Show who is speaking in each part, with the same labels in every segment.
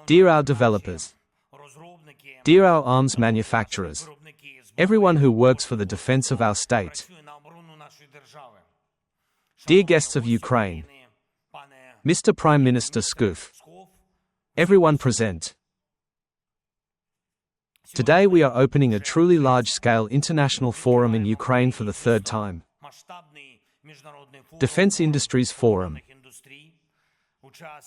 Speaker 1: Dear our developers, dear our arms manufacturers, everyone who works for the defense of our state, dear guests of Ukraine, Mr. Prime Minister Skuf, everyone present. Today we are opening a truly large-scale international forum in Ukraine for the third time. Defense Industries Forum.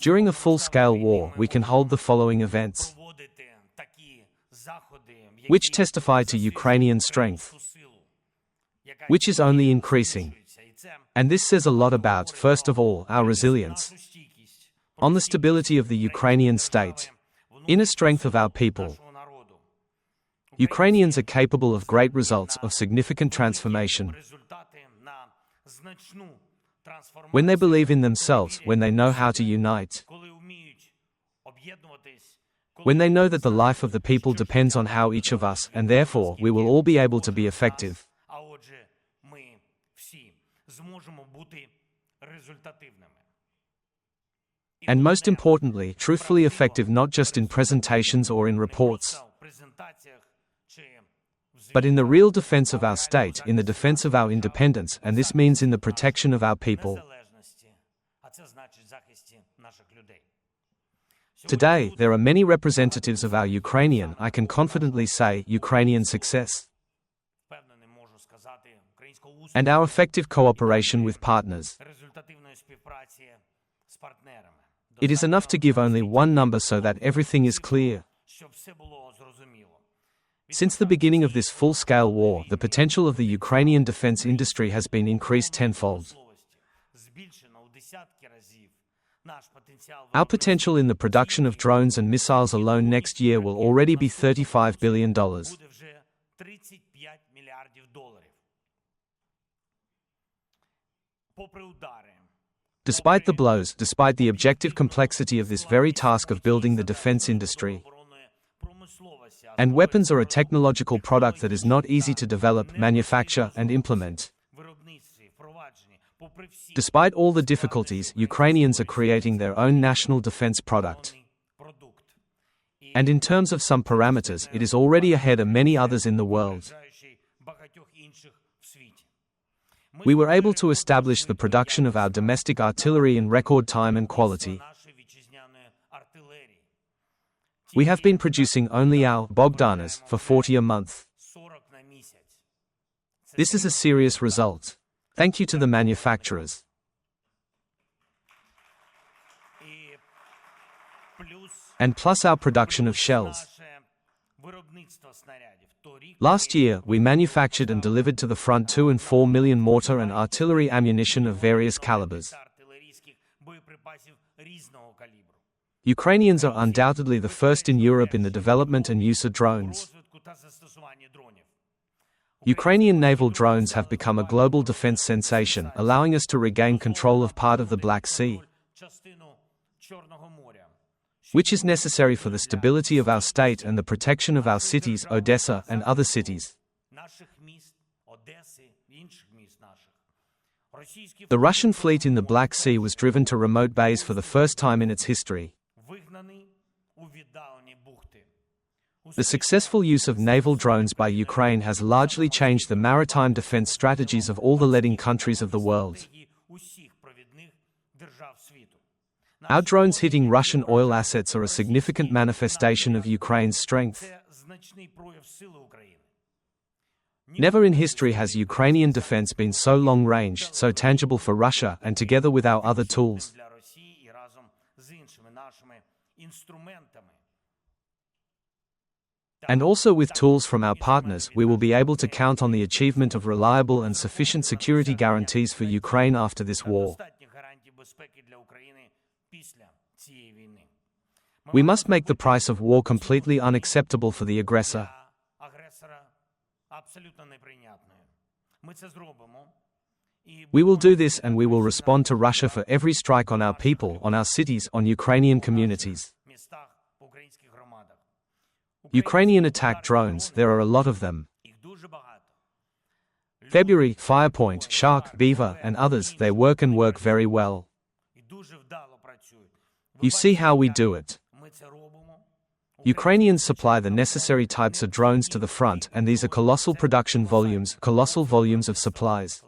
Speaker 1: During a full-scale war, we can hold the following events, which testify to Ukrainian strength, which is only increasing. And this says a lot about, first of all, our resilience, on the stability of the Ukrainian state, inner strength of our people. Ukrainians are capable of great results, of significant transformation. When they believe in themselves, when they know how to unite, when they know that the life of the people depends on how each of us, and therefore, we will all be able to be effective. And most importantly, truthfully effective not just in presentations or in reports, but in the real defense of our state, in the defense of our independence, and this means in the protection of our people. Today, there are many representatives of our Ukrainian, I can confidently say, Ukrainian success, and our effective cooperation with partners. It is enough to give only one number so that everything is clear. Since the beginning of this full-scale war, the potential of the Ukrainian defense industry has been increased tenfold. Our potential in the production of drones and missiles alone next year will already be $35 billion. Despite the blows, despite the objective complexity of this very task of building the defense industry, and weapons are a technological product that is not easy to develop, manufacture, and implement. Despite all the difficulties, Ukrainians are creating their own national defense product. And in terms of some parameters, it is already ahead of many others in the world. We were able to establish the production of our domestic artillery in record time and quality. We have been producing only our Bogdanas for 40 a month. This is a serious result. Thank you to the manufacturers. And plus our production of shells. Last year, we manufactured and delivered to the front 2 and 4 million mortar and artillery ammunition of various calibers. Ukrainians are undoubtedly the first in Europe in the development and use of drones. Ukrainian naval drones have become a global defense sensation, allowing us to regain control of part of the Black Sea, which is necessary for the stability of our state and the protection of our cities, Odessa and other cities. The Russian fleet in the Black Sea was driven to remote bays for the first time in its history. The successful use of naval drones by Ukraine has largely changed the maritime defense strategies of all the leading countries of the world. Our drones hitting Russian oil assets are a significant manifestation of Ukraine's strength. Never in history has Ukrainian defense been so long-range, so tangible for Russia, and together with our other tools. And also with tools from our partners, we will be able to count on the achievement of reliable and sufficient security guarantees for Ukraine after this war. We must make the price of war completely unacceptable for the aggressor. We will do this, and we will respond to Russia for every strike on our people, on our cities, on Ukrainian communities. Ukrainian attack drones, there are a lot of them. February, Firepoint, Shark, Beaver, and others, they work very well. You see how we do it. Ukrainians supply the necessary types of drones to the front, and these are colossal production volumes, colossal volumes of supplies.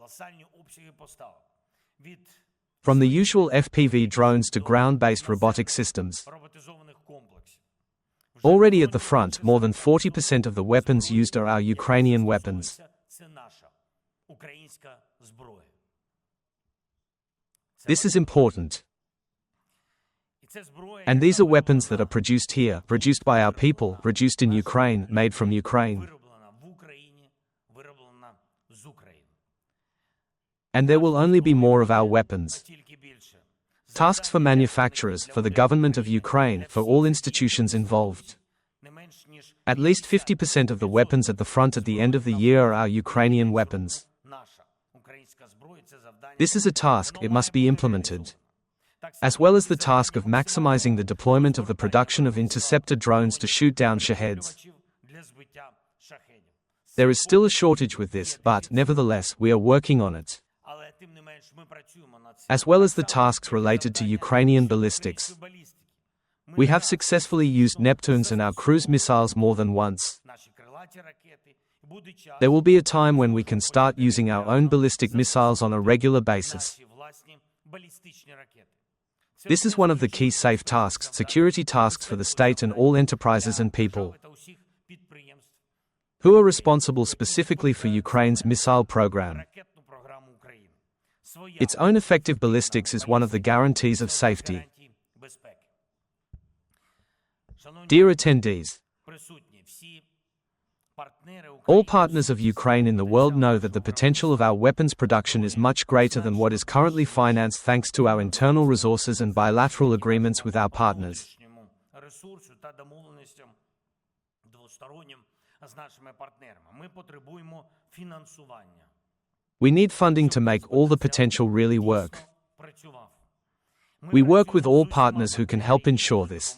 Speaker 1: From the usual FPV drones to ground-based robotic systems. Already at the front, more than 40% of the weapons used are our Ukrainian weapons. This is important. And these are weapons that are produced here, produced by our people, produced in Ukraine, made from Ukraine. And there will only be more of our weapons. Tasks for manufacturers, for the government of Ukraine, for all institutions involved. At least 50% of the weapons at the front at the end of the year are our Ukrainian weapons. This is a task, it must be implemented. As well as the task of maximizing the deployment of the production of interceptor drones to shoot down Shaheds. There is still a shortage with this, but, nevertheless, we are working on it. As well as the tasks related to Ukrainian ballistics. We have successfully used Neptunes and our cruise missiles more than once. There will be a time when we can start using our own ballistic missiles on a regular basis. This is one of the key safe tasks, security tasks for the state and all enterprises and people who are responsible specifically for Ukraine's missile program. Its own effective ballistics is one of the guarantees of safety. Dear attendees, all partners of Ukraine in the world know that the potential of our weapons production is much greater than what is currently financed thanks to our internal resources and bilateral agreements with our partners. We need funding to make all the potential really work. We work with all partners who can help ensure this.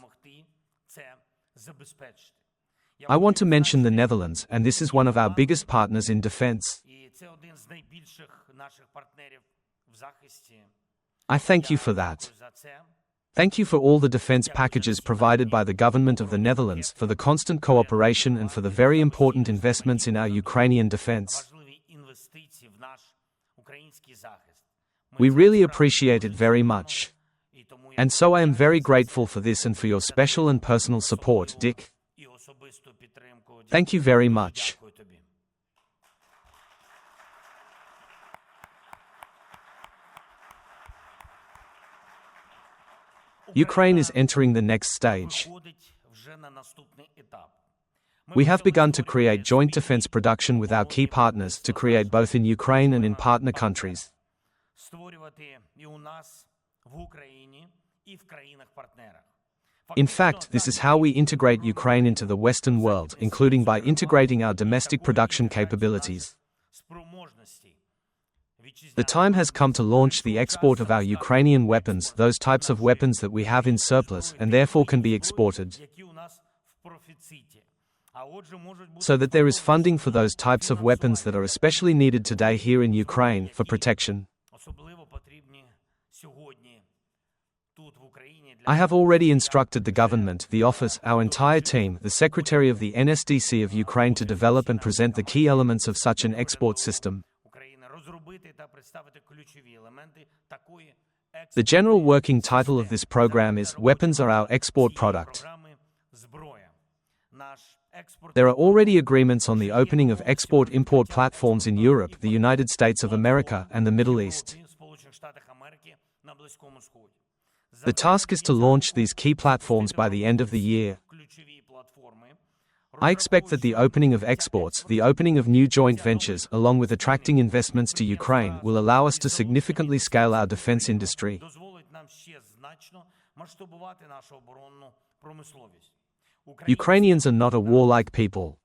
Speaker 1: I want to mention the Netherlands, and this is one of our biggest partners in defense. I thank you for that. Thank you for all the defense packages provided by the government of the Netherlands, for the constant cooperation and for the very important investments in our Ukrainian defense. We really appreciate it very much. And so I am very grateful for this and for your special and personal support, Dick. Thank you very much. Ukraine is entering the next stage. We have begun to create joint defense production with our key partners, to create both in Ukraine and in partner countries. In fact, this is how we integrate Ukraine into the Western world, including by integrating our domestic production capabilities. The time has come to launch the export of our Ukrainian weapons, those types of weapons that we have in surplus and therefore can be exported. So that there is funding for those types of weapons that are especially needed today here in Ukraine, for protection. I have already instructed the government, the office, our entire team, the Secretary of the NSDC of Ukraine to develop and present the key elements of such an export system. The general working title of this program is "Weapons are our export product." There are already agreements on the opening of export-import platforms in Europe, the United States of America, and the Middle East. The task is to launch these key platforms by the end of the year. I expect that the opening of exports, the opening of new joint ventures, along with attracting investments to Ukraine, will allow us to significantly scale our defense industry. Ukrainians are not a warlike people.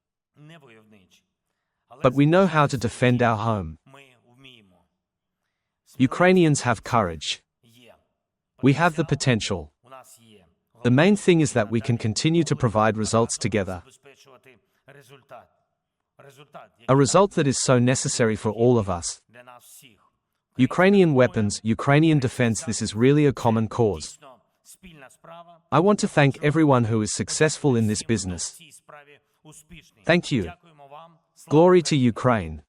Speaker 1: But we know how to defend our home. Ukrainians have courage. We have the potential. The main thing is that we can continue to provide results together. A result that is so necessary for all of us. Ukrainian weapons, Ukrainian defense, this is really a common cause. I want to thank everyone who is successful in this business. Thank you. Glory to Ukraine.